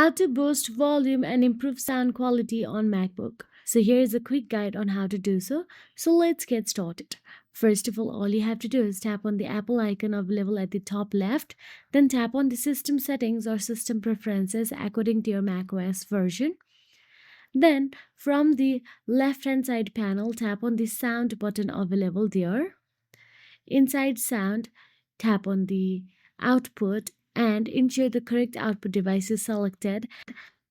How to boost volume and improve sound quality on MacBook. So here is a quick guide on how to do so. So let's get started. First of all you have to do is tap on the Apple icon available at the top left, then tap on the system settings or system preferences according to your macOS version. Then from the left hand side panel, tap on the sound button available there. Inside sound, tap on the output and ensure the correct output device is selected.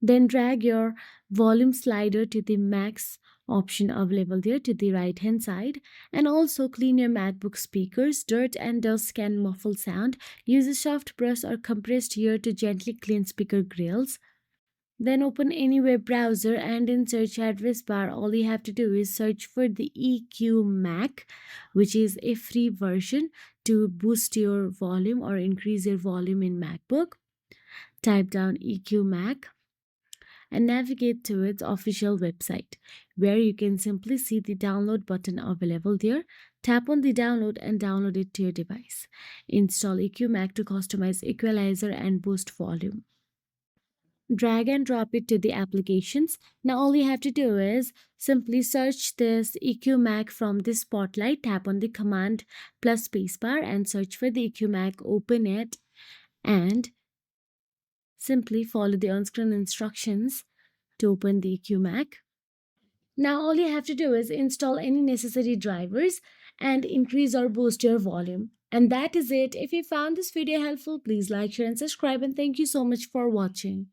Then drag your volume slider to the max option available there to the right hand side, and also clean your MacBook speakers. Dirt and dust can muffle sound. Use a soft brush or compressed air to gently clean speaker grills. Then open any web browser and in search address bar all you have to do is search for the EQ Mac, which is a free version to boost your volume or increase your volume in MacBook. Type down EQ Mac and navigate to its official website, where you can simply see the download button available there. Tap on the download and download it to your device. Install EQ Mac to customize equalizer and boost volume. Drag and drop it to the applications. Now all you have to do is simply search this EQ Mac from the spotlight. Tap on the command plus spacebar and search for the EQ Mac. Open it and simply follow the on-screen instructions to open the EQ Mac. Now all you have to do is install any necessary drivers and increase or boost your volume. And that is it. If you found this video helpful, please like, share and subscribe, and thank you so much for watching.